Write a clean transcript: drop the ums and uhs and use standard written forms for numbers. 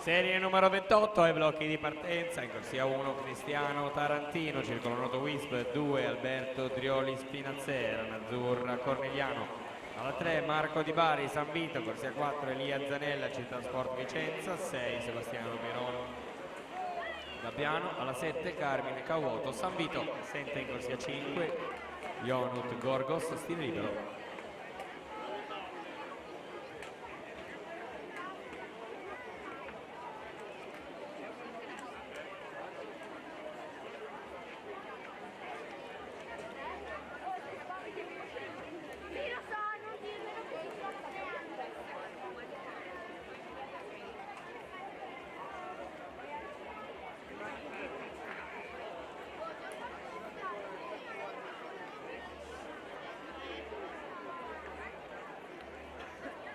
Serie numero 28 ai blocchi di partenza, in corsia 1 Cristiano Tarantino, circolo noto Wisp, 2 Alberto Drioli Spinazzera, Azzurra Cornigliano, alla 3 Marco Di Bari San Vito, corsia 4 Elia Zanella Città Sport Vicenza, 6 Sebastiano Pirono Gabbiano, alla 7 Carmine Cauoto San Vito, assente in corsia 5 Ionut Gorgos Stile Libero.